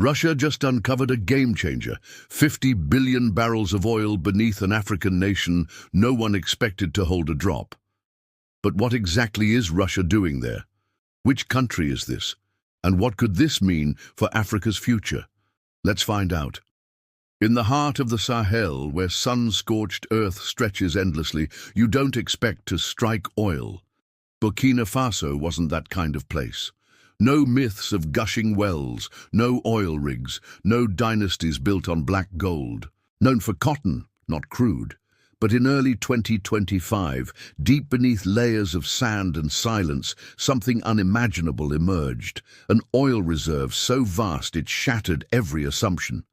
Russia just uncovered a game-changer, 50 billion barrels of oil beneath an African nation no one expected to hold a drop. But what exactly is Russia doing there? Which country is this? And what could this mean for Africa's future? Let's find out. In the heart of the Sahel, where sun-scorched earth stretches endlessly, you don't expect to strike oil. Burkina Faso wasn't that kind of place. No myths of gushing wells, no oil rigs, no dynasties built on black gold. Known for cotton, not crude. But in early 2025, deep beneath layers of sand and silence, something unimaginable emerged. An oil reserve so vast it shattered every assumption.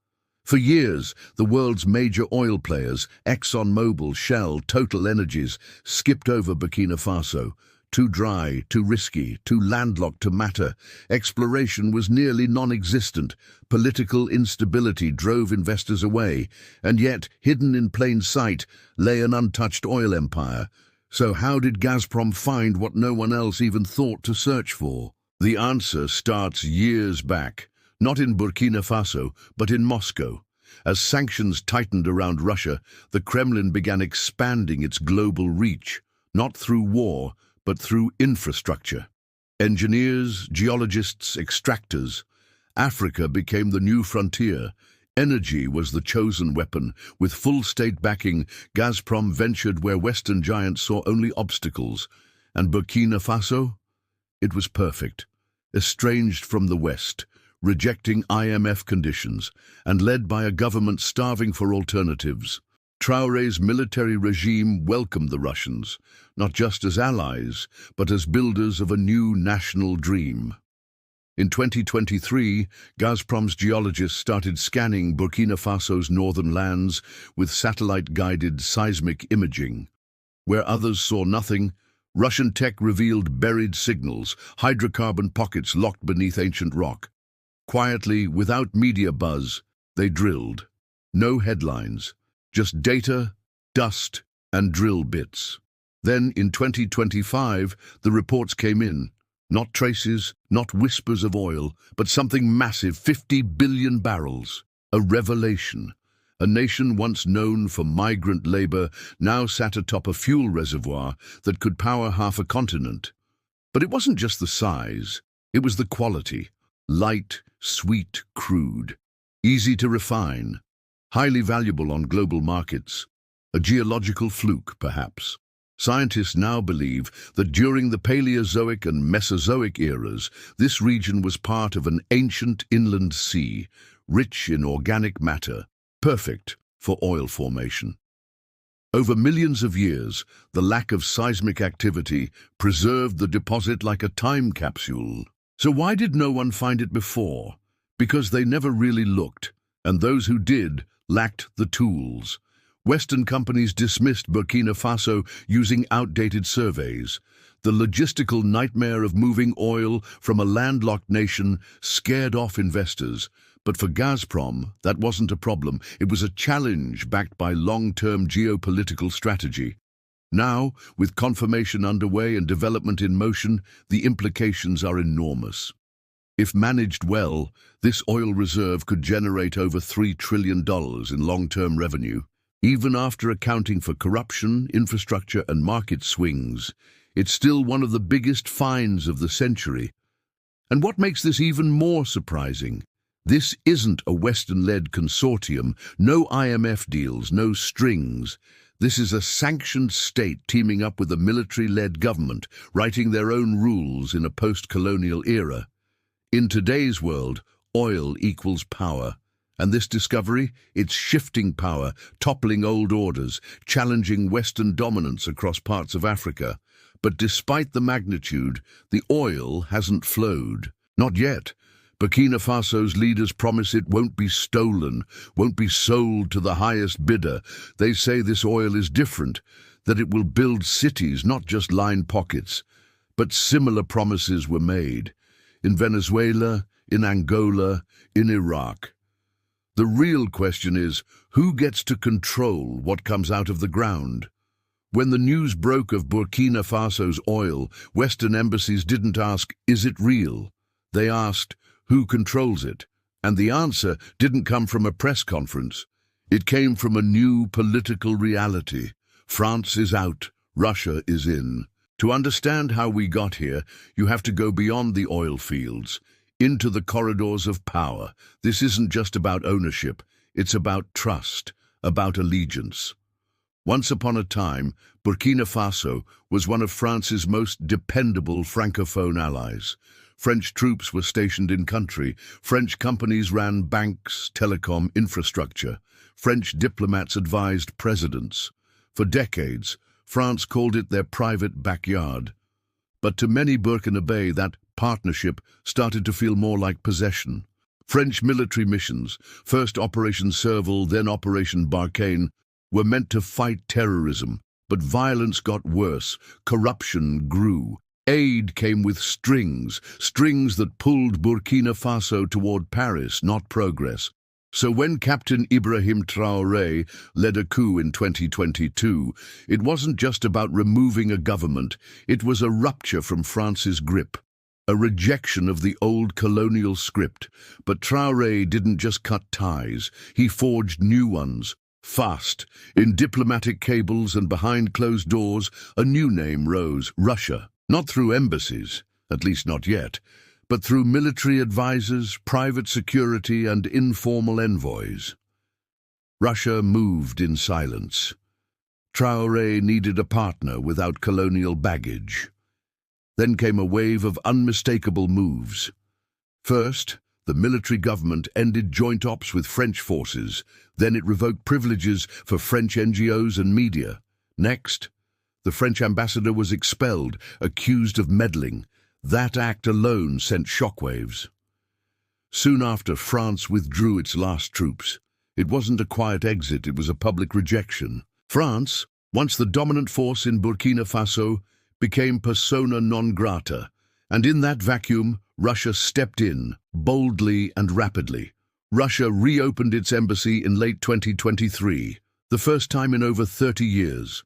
For years, the world's major oil players, ExxonMobil, Shell, Total Energies, skipped over Burkina Faso. Too dry, too risky, too landlocked to matter. Exploration was nearly non-existent. Political instability drove investors away. And yet, hidden in plain sight, lay an untouched oil empire. So how did Gazprom find what no one else even thought to search for? The answer starts years back. Not in Burkina Faso, but in Moscow. As sanctions tightened around Russia, the Kremlin began expanding its global reach, not through war, but through infrastructure. Engineers, geologists, extractors. Africa became the new frontier. Energy was the chosen weapon. With full state backing, Gazprom ventured where Western giants saw only obstacles. And Burkina Faso? It was perfect. Estranged from the West, rejecting IMF conditions, and led by a government starving for alternatives. Traoré's military regime welcomed the Russians, not just as allies, but as builders of a new national dream. In 2023, Gazprom's geologists started scanning Burkina Faso's northern lands with satellite-guided seismic imaging. Where others saw nothing, Russian tech revealed buried signals, hydrocarbon pockets locked beneath ancient rock. Quietly, without media buzz, they drilled. No headlines. Just data, dust, and drill bits. Then, in 2025, the reports came in. Not traces, not whispers of oil, but something massive, 50 billion barrels. A revelation. A nation once known for migrant labor now sat atop a fuel reservoir that could power half a continent. But it wasn't just the size, it was the quality. Light, sweet, crude. Easy to refine. Highly valuable on global markets. A geological fluke, perhaps. Scientists now believe that during the Paleozoic and Mesozoic eras, this region was part of an ancient inland sea, rich in organic matter, perfect for oil formation. Over millions of years, the lack of seismic activity preserved the deposit like a time capsule. So why did no one find it before? Because they never really looked, and those who did lacked the tools. Western companies dismissed Burkina Faso using outdated surveys. The logistical nightmare of moving oil from a landlocked nation scared off investors. But for Gazprom, that wasn't a problem. It was a challenge backed by long-term geopolitical strategy. Now, with confirmation underway and development in motion, the implications are enormous. If managed well, this oil reserve could generate over $3 trillion in long-term revenue. Even after accounting for corruption, infrastructure, and market swings, it's still one of the biggest finds of the century. And what makes this even more surprising? This isn't a Western-led consortium, no IMF deals, no strings. This is a sanctioned state teaming up with a military-led government, writing their own rules in a post-colonial era. In today's world, oil equals power. And this discovery, it's shifting power, toppling old orders, challenging Western dominance across parts of Africa. But despite the magnitude, the oil hasn't flowed. Not yet. Burkina Faso's leaders promise it won't be stolen, won't be sold to the highest bidder. They say this oil is different, that it will build cities, not just line pockets. But similar promises were made. In Venezuela, in Angola, in Iraq. The real question is, who gets to control what comes out of the ground? When the news broke of Burkina Faso's oil, Western embassies didn't ask, is it real? They asked, who controls it? And the answer didn't come from a press conference. It came from a new political reality. France is out, Russia is in. To understand how we got here, you have to go beyond the oil fields, into the corridors of power. This isn't just about ownership, it's about trust, about allegiance. Once upon a time, Burkina Faso was one of France's most dependable francophone allies. French troops were stationed in country. French companies ran banks, telecom, infrastructure. French diplomats advised presidents. For decades, France called it their private backyard. But to many Burkinabe, that partnership started to feel more like possession. French military missions, first Operation Serval, then Operation Barkhane, were meant to fight terrorism, but violence got worse, corruption grew. Aid came with strings that pulled Burkina Faso toward Paris, not progress. So when Captain Ibrahim Traoré led a coup in 2022, it wasn't just about removing a government, it was a rupture from France's grip, a rejection of the old colonial script. But Traoré didn't just cut ties, he forged new ones. Fast, in diplomatic cables and behind closed doors, a new name rose, Russia. Not through embassies, at least not yet, but through military advisors, private security, and informal envoys. Russia moved in silence. Traoré needed a partner without colonial baggage. Then came a wave of unmistakable moves. First, the military government ended joint ops with French forces. Then it revoked privileges for French NGOs and media. Next, the French ambassador was expelled, accused of meddling. That act alone sent shockwaves. Soon after, France withdrew its last troops. It wasn't a quiet exit, it was a public rejection. France, once the dominant force in Burkina Faso, became persona non grata, and in that vacuum, Russia stepped in, boldly and rapidly. Russia reopened its embassy in late 2023, the first time in over 30 years.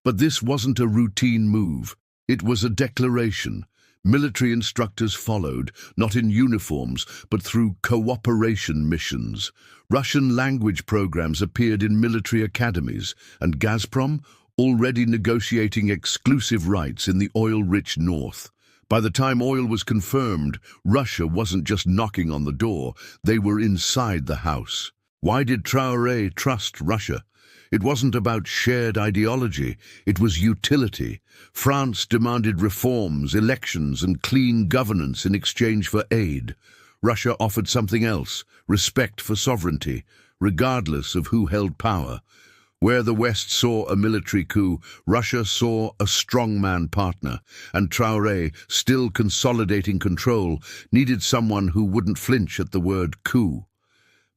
But this wasn't a routine move. It was a declaration. Military instructors followed, not in uniforms, but through cooperation missions. Russian language programs appeared in military academies, and Gazprom already negotiating exclusive rights in the oil-rich north. By the time oil was confirmed, Russia wasn't just knocking on the door, they were inside the house. Why did Traoré trust Russia? It wasn't about shared ideology, it was utility. France demanded reforms, elections, and clean governance in exchange for aid. Russia offered something else, respect for sovereignty, regardless of who held power. Where the West saw a military coup, Russia saw a strongman partner, and Traoré, still consolidating control, needed someone who wouldn't flinch at the word coup.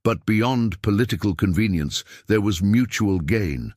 But beyond political convenience, there was mutual gain.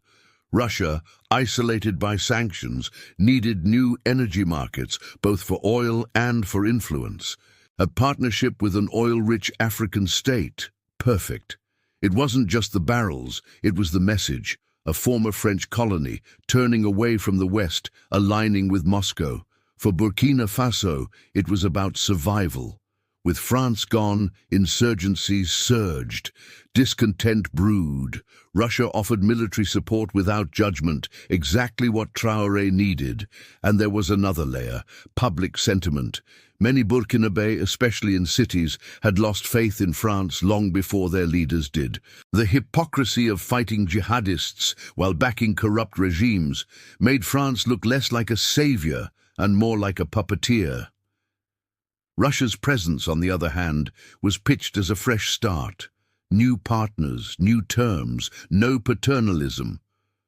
Russia, isolated by sanctions, needed new energy markets, both for oil and for influence. A partnership with an oil-rich African state. Perfect. It wasn't just the barrels, it was the message. A former French colony, turning away from the West, aligning with Moscow. For Burkina Faso, it was about survival. With France gone, insurgencies surged, discontent brewed. Russia offered military support without judgment, exactly what Traoré needed. And there was another layer, public sentiment. Many Burkinabe, especially in cities, had lost faith in France long before their leaders did. The hypocrisy of fighting jihadists while backing corrupt regimes made France look less like a savior and more like a puppeteer. Russia's presence, on the other hand, was pitched as a fresh start. New partners, new terms, no paternalism.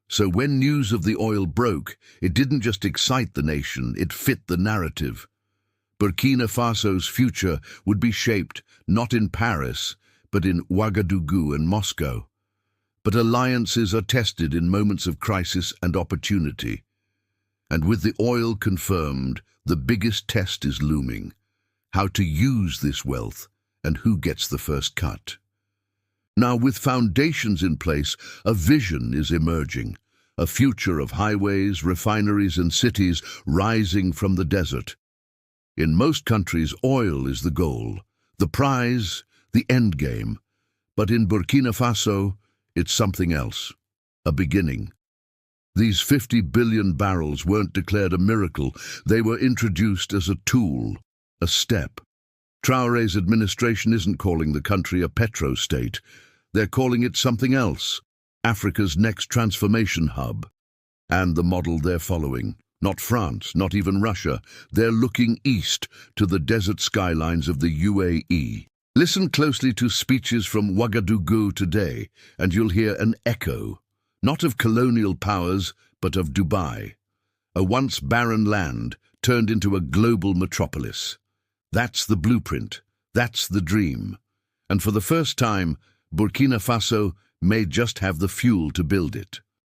So when news of the oil broke, it didn't just excite the nation, it fit the narrative. Burkina Faso's future would be shaped not in Paris, but in Ouagadougou and Moscow. But alliances are tested in moments of crisis and opportunity. And with the oil confirmed, the biggest test is looming. How to use this wealth, and who gets the first cut. Now, with foundations in place, a vision is emerging, a future of highways, refineries, and cities rising from the desert. In most countries, oil is the goal, the prize, the end game. But in Burkina Faso, it's something else, a beginning. These 50 billion barrels weren't declared a miracle. They were introduced as a tool, a step. Traoré's administration isn't calling the country a petro-state. They're calling it something else, Africa's next transformation hub. And the model they're following, not France, not even Russia, they're looking east to the desert skylines of the UAE. Listen closely to speeches from Ouagadougou today, and you'll hear an echo, not of colonial powers, but of Dubai, a once barren land turned into a global metropolis. That's the blueprint, that's the dream. And for the first time, Burkina Faso may just have the fuel to build it.